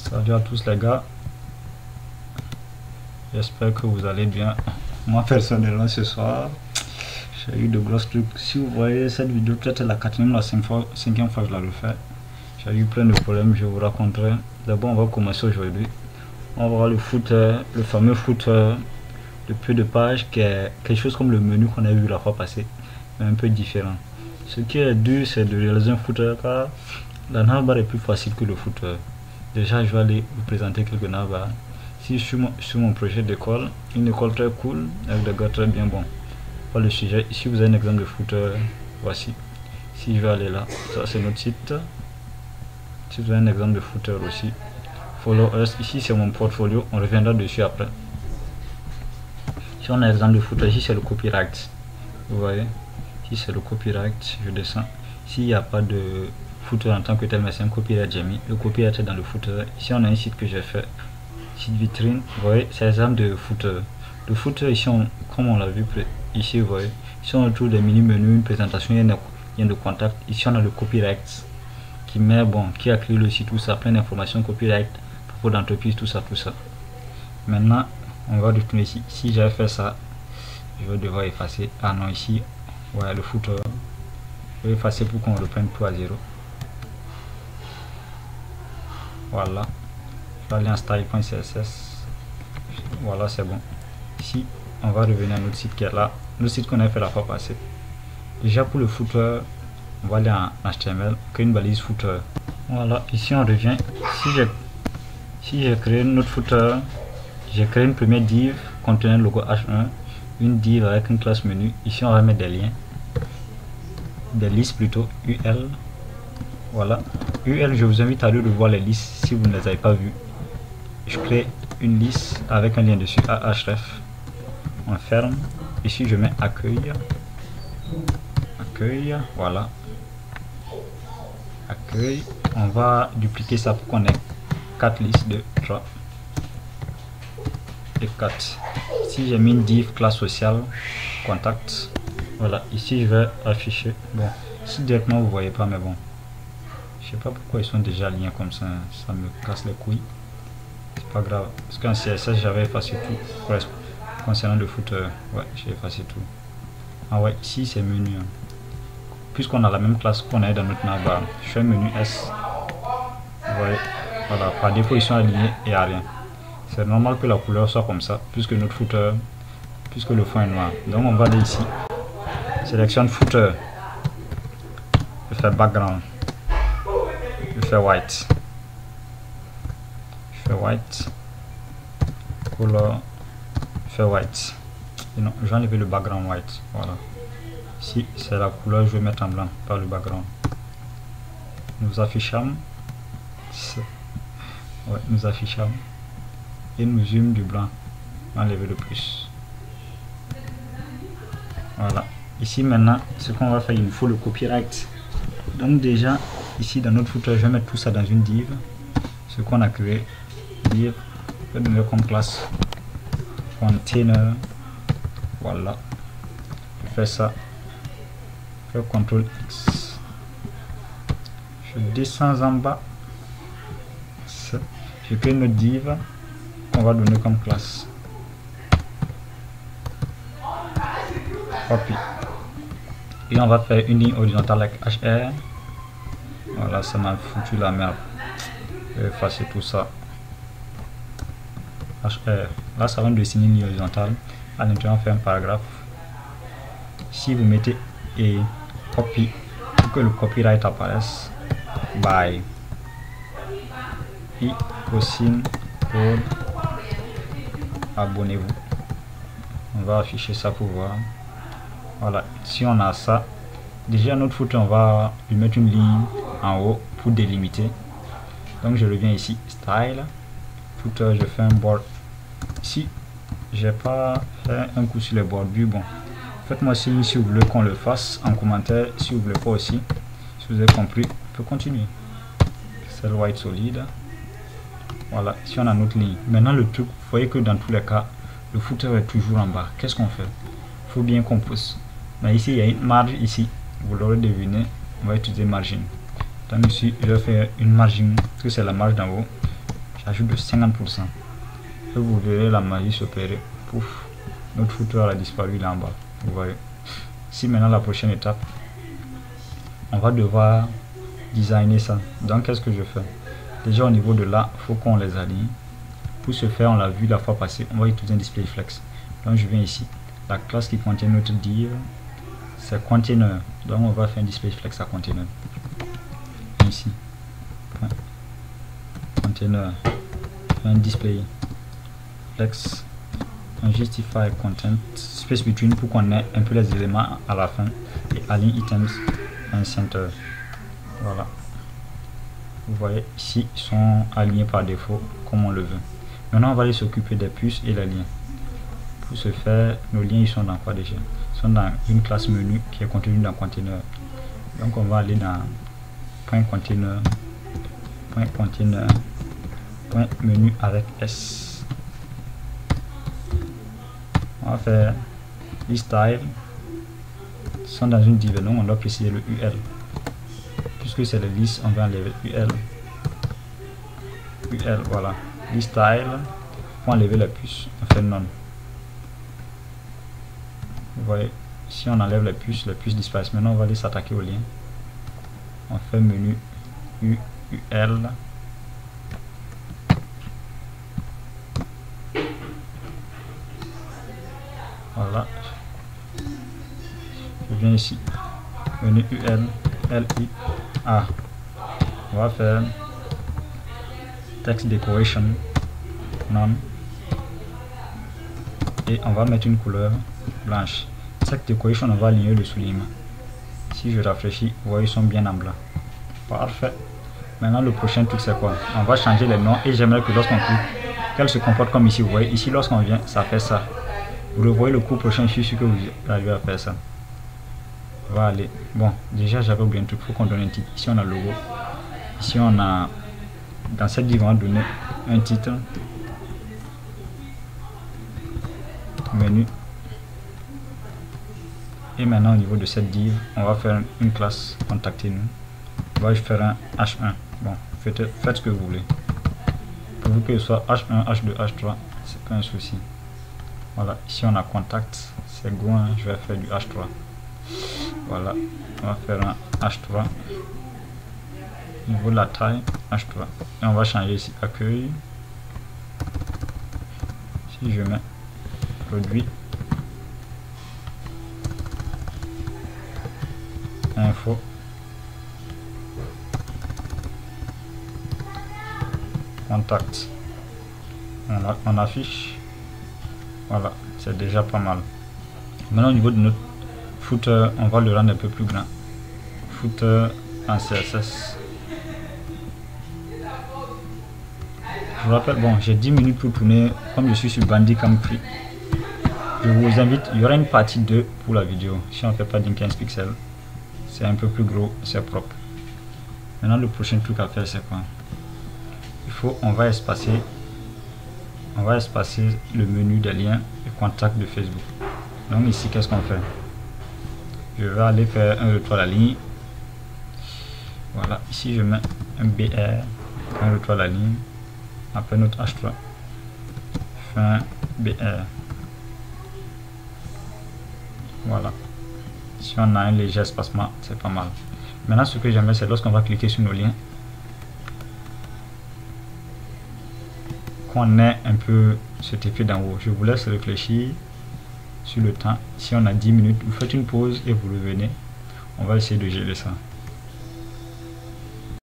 Salut à tous les gars, j'espère que vous allez bien. Moi personnellement ce soir j'ai eu de gros trucs. Si vous voyez cette vidéo, peut-être la quatrième ou la cinquième fois que je la refais. J'ai eu plein de problèmes, je vous raconterai. D'abord on va commencer aujourd'hui. On va voir le footer, le fameux footer de peu de pages qui est quelque chose comme le menu qu'on a vu la fois passée, mais un peu différent. Ce qui est dur, c'est de réaliser un footer car la navbar est plus facile que le footer. Déjà, je vais aller vous présenter quelques navbars. Si sur mon projet d'école, une école très cool, avec des gars très bien bons. Pas le sujet. Ici, vous avez un exemple de footer. Voici. Si je vais aller là, ça c'est notre site. Si vous avez un exemple de footer aussi. Follow us. Ici, c'est mon portfolio. On reviendra dessus après. Si on a un exemple de footer, ici c'est le copyright. Vous voyez, ici c'est le copyright. Je descends. S'il n'y a pas de footer en tant que tel, mais c'est un copyright, j'ai mis le copyright est dans le footer. Ici on a un site que j'ai fait, site vitrine. Vous voyez, c'est l'exemple de footer. Le footer ici, comme on l'a vu ici, vous voyez, ici on retrouve des mini menus, une présentation, il y a de contact. Ici on a le copyright qui met, qui a créé le site, tout ça, plein d'informations, copyright, propos d'entreprise, tout ça. Maintenant on va retourner ici. Si j'avais fait ça, je vais devoir effacer. Ah non, ici ouais, le footer, je vais effacer pour qu'on reprenne tout à zéro. Voilà, je vais aller en style.css. Voilà, c'est bon. Ici on va revenir à notre site qui est là, le site qu'on a fait la fois passée. Déjà pour le footer, on va aller en HTML, créer une balise footer. Voilà, ici on revient. Si j'ai créé notre footer, j'ai créé une première div contenant le logo H1, une div avec une classe menu. Ici on va mettre des liens, des listes plutôt, UL. Voilà, UL, je vous invite à aller revoir les listes si vous ne les avez pas vues. Je crée une liste avec un lien dessus, ahref. On ferme. Ici je mets accueil. Voilà. Accueil. On va dupliquer ça pour qu'on ait 4 listes de 3 et 4. Ici j'ai mis une div classe sociale, contact. Voilà, ici je vais afficher. Bon, ici directement vous voyez pas, mais bon. Je sais pas pourquoi ils sont déjà alignés comme ça, ça me casse les couilles. C'est pas grave, parce qu'en CSS j'avais effacé tout presque. Concernant le footer, ouais, j'ai effacé tout. Ah ouais, ici c'est menu. Puisqu'on a la même classe qu'on a dans notre navbar, je fais menu S. Vous voyez, voilà, par défaut ils sont alignés et à rien. C'est normal que la couleur soit comme ça, puisque notre footer, puisque le fond est noir. Donc on va aller ici, sélectionne footer, je fais background. Je fais white. Color. Je fais white. Et non, je vais enlever le background white. Voilà. Si c'est la couleur, je vais mettre en blanc, pas le background. Nous affichons. Ouais, nous affichons. Et nous zoom du blanc. Enlever le plus. Voilà. Ici maintenant, ce qu'on va faire, il nous faut le copyright. Donc déjà, ici dans notre footer, je vais mettre tout ça dans une div. Ce qu'on a créé, div, je vais donner comme classe container. Voilà, je fais ça, je fais CTRL X, je descends en bas, je crée une div qu'on va donner comme classe, copy, et on va faire une ligne horizontale avec HR. Voilà, ça m'a foutu la merde. Je vais effacer tout ça. HR. Là, ça va me dessiner une ligne horizontale. À l'intérieur, on fait un paragraphe. Si vous mettez et copy pour que le copyright apparaisse, by et cosine code, abonnez-vous. On va afficher ça pour voir. Voilà, si on a ça, déjà notre footer, on va lui mettre une ligne en haut pour délimiter. Donc je reviens ici, style, footer, je fais un board. Si j'ai pas fait un coup sur les bordures, bon, faites-moi signe si vous voulez qu'on le fasse en commentaire, si vous voulez pas aussi. Si vous avez compris, on peut continuer. C'est le white solide. Voilà, si on a notre ligne. Maintenant le truc, vous voyez que dans tous les cas, le footer est toujours en bas. Qu'est-ce qu'on fait? Il faut bien qu'on pousse. Mais ici, il y a une marge ici. Vous l'aurez deviné, on va utiliser margin. Donc ici, je vais faire une margin, parce que c'est la marge d'en haut. ajoute de 50%. Et vous verrez la magie s'opérer. Pouf, notre footer a disparu là en bas. Vous voyez. Si maintenant la prochaine étape, on va devoir designer ça. Donc qu'est-ce que je fais? Déjà au niveau de là, il faut qu'on les aligne. Pour ce faire, on l'a vu la fois passée, on va utiliser un display flex. Donc je viens ici, la classe qui contient notre div, c'est container. Donc on va faire un display flex à container. Ici, container, un display flex, un justify content, space between pour qu'on ait un peu les éléments à la fin, et align items, un center. Voilà. Vous voyez, ici, ils sont alignés par défaut, comme on le veut. Maintenant, on va aller s'occuper des puces et les liens. Pour ce faire, nos liens, ils sont dans quoi déjà? Ils sont dans une classe menu qui est contenue dans container. Donc, on va aller dans point container, point menu avec S. On va faire les styles. Ils sont dans une div, donc on doit préciser le UL. Puisque c'est les listes, on va enlever UL, voilà, list style, pour enlever la puce, on fait none. Vous voyez, si on enlève les puces disparaissent. Maintenant on va aller s'attaquer au lien, on fait menu UL, voilà, je viens ici, menu UL, LI, A, on va faire text decoration none et on va mettre une couleur blanche. Text decoration, on va aligner le soulignement. Si je rafraîchis, vous voyez, ils sont bien en blanc. Parfait. Maintenant le prochain truc c'est quoi? On va changer les noms et j'aimerais que lorsqu'on clique, qu'elle se comporte comme ici. Vous voyez ici, lorsqu'on vient, ça fait ça. Vous le voyez, le cours prochain, je suis sûr que vous arrivez à faire ça. On va aller, bon, déjà j'avais oublié un truc, il faut qu'on donne un titre. Ici on a le logo, ici on a, dans cette div on va donner un titre, menu, et maintenant au niveau de cette div on va faire une classe contactez-nous. On va faire un H1. Bon, faites ce que vous voulez, pour que ce soit H1, H2, H3, c'est pas un souci. Voilà, ici on a contact, c'est go, hein, je vais faire du H3. Voilà, on va faire un H3. Au niveau de la taille, H3. Et on va changer ici accueil. Si je mets produit, info, contact, on affiche. Voilà, c'est déjà pas mal. Maintenant au niveau de notre footer, on va le rendre un peu plus grand. Footer en CSS. Je vous rappelle, bon, j'ai 10 minutes pour tourner, comme je suis sur Bandicam Free. Je vous invite, il y aura une partie 2 pour la vidéo. Si on ne fait pas d'une 15 pixels, c'est un peu plus gros, c'est propre. Maintenant le prochain truc à faire c'est quoi? Il faut, on va espacer le menu des liens et contacts de Facebook. Donc ici qu'est-ce qu'on fait? Je vais aller faire un retour à la ligne. Voilà, ici je mets un BR, un retour à la ligne. Après notre H3, fin BR. Voilà. Si on a un léger espacement, c'est pas mal. Maintenant, ce que j'aimerais, c'est lorsqu'on va cliquer sur nos liens, qu'on ait un peu cet effet d'en haut. Je vous laisse réfléchir sur le temps. Si on a 10 minutes, vous faites une pause et vous revenez. On va essayer de gérer ça.